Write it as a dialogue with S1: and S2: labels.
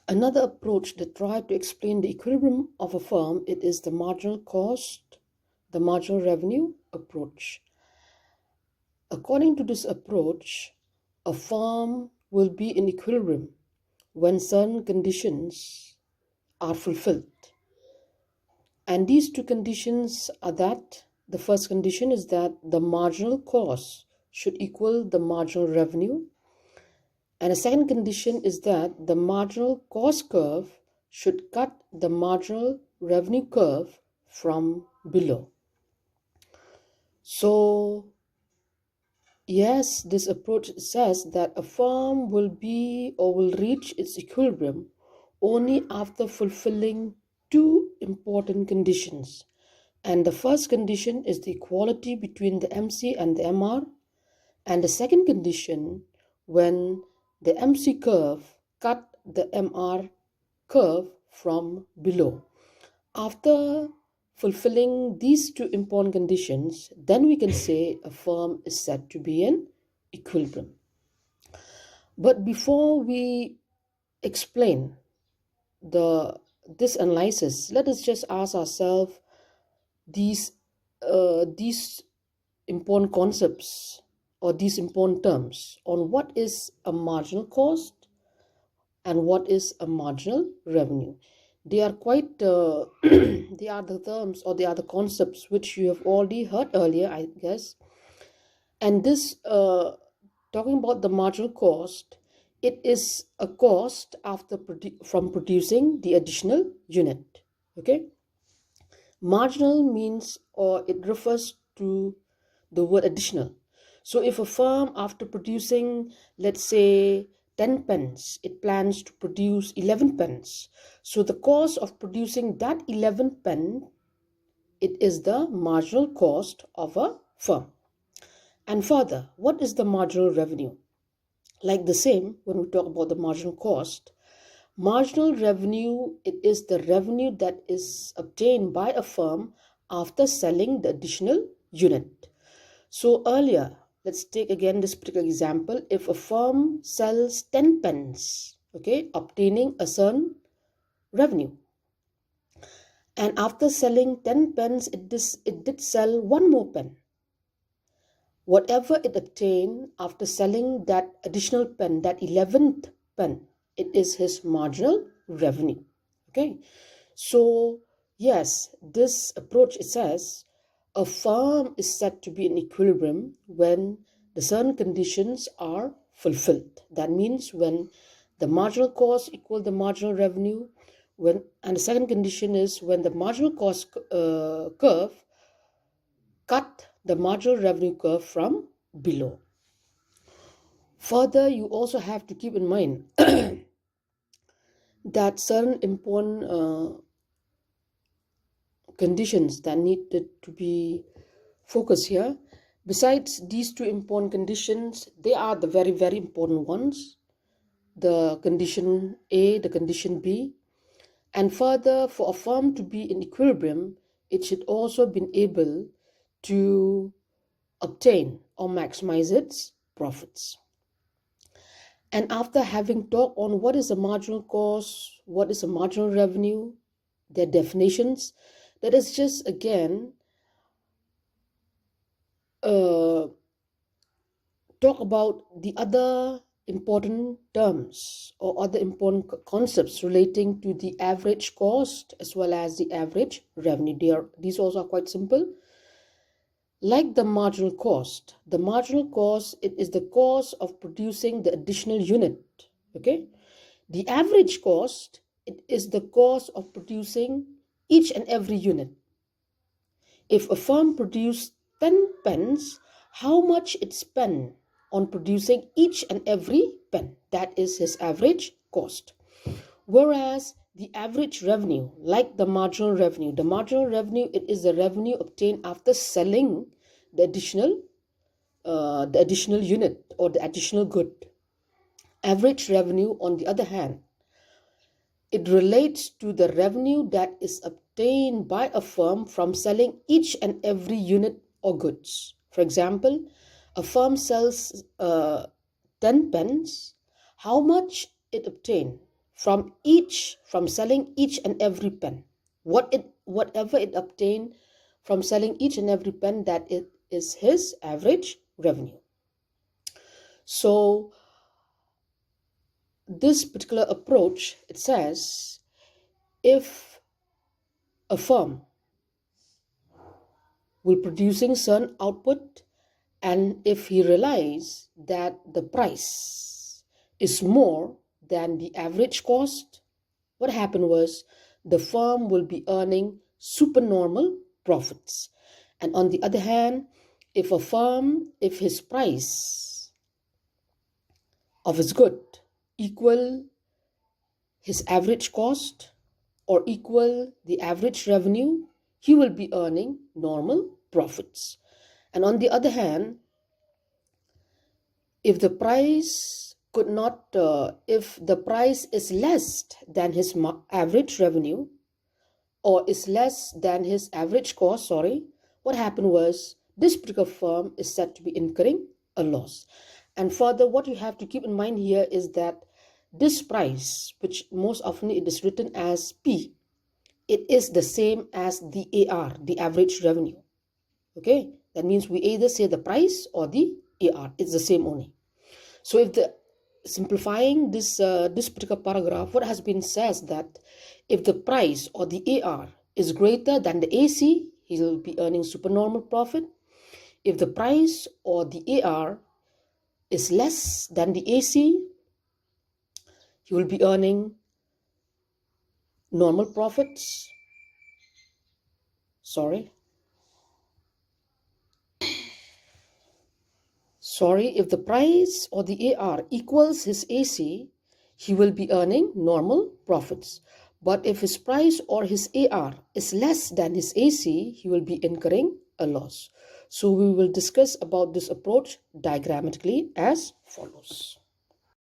S1: Another approach that tries to explain the equilibrium of a firm, it is the marginal cost, the marginal revenue approach. According to this approach, a firm will be in equilibrium when certain conditions are fulfilled. And these two conditions are that the first condition is that the marginal cost should equal the marginal revenue. And the second condition is that the marginal cost curve should cut the marginal revenue curve from below. So, yes, this approach says that a firm will be or will reach its equilibrium only after fulfilling two important conditions. And the first condition is the equality between the MC and the MR. And the second condition, when the MC curve cut the MR curve from below. After fulfilling these two important conditions, then we can say a firm is said to be in equilibrium. But before we explain this analysis, let us just ask ourselves these important concepts or these important terms on what is a marginal cost and what is a marginal revenue. They are quite they are the terms or they are the concepts which you have already heard earlier, I guess. And this talking about the marginal cost, it is a cost after from producing the additional unit. Okay, marginal means, or it refers to the word additional. So if a firm, after producing, let's say 10 pence, it plans to produce 11 pence, so the cost of producing that 11 pence, it is the marginal cost of a firm. And further, what is the marginal revenue? Like the same, when we talk about the marginal cost, marginal revenue, it is the revenue that is obtained by a firm after selling the additional unit. So earlier, let's take again this particular example. If a firm sells 10 pence, okay, obtaining a certain revenue. And after selling 10 pence, it did sell one more pen. Whatever it obtained after selling that additional pen, that 11th pen, it is his marginal revenue. Okay, so yes, this approach, it says a firm is said to be in equilibrium when the certain conditions are fulfilled. That means when the marginal cost equal the marginal revenue, and the second condition is when the marginal cost curve cut the marginal revenue curve from below. Further, you also have to keep in mind that certain important conditions that needed to be focused here. Besides these two important conditions, they are the very, very important ones. The condition A, the condition B. And further, for a firm to be in equilibrium, it should also be able to obtain or maximize its profits. And after having talked on what is a marginal cost, what is a marginal revenue, their definitions, let us just again talk about the other important terms or other important concepts relating to the average cost as well as the average revenue. These also are quite simple. Like the marginal cost, it is the cost of producing the additional unit. Okay, the average cost, it is the cost of producing each and every unit. If a firm produced 10 pens, how much it spent on producing each and every pen? That is his average cost. Whereas the average revenue, like the marginal revenue, it is the revenue obtained after selling the additional unit or the additional good. Average revenue, on the other hand, it relates to the revenue that is obtained by a firm from selling each and every unit or goods. For example, a firm sells 10 pens. How much it obtained from selling each and every pen. Whatever it obtained from selling each and every pen, that it is his average revenue. So this particular approach, it says, if a firm will producing certain output, and if he realizes that the price is more than the average cost, what happened was the firm will be earning supernormal profits. And on the other hand, if his price of his good equal his average cost or equal the average revenue, he will be earning normal profits. And on the other hand, if the price is less than his average revenue, or is less than his average cost, what happened was this particular firm is said to be incurring a loss. And further, what you have to keep in mind here is that this price, which most often it is written as P, it is the same as the AR, the average revenue. Okay, that means we either say the price or the AR, it's the same only. So if simplifying this particular paragraph, what has been says that if the price or the AR is greater than the AC, he will be earning supernormal profit. If the price or the AR is less than the AC, he will be earning normal profits. If the price or the AR equals his AC, he will be earning normal profits. But if his price or his AR is less than his AC, he will be incurring a loss. So we will discuss about this approach diagrammatically as follows.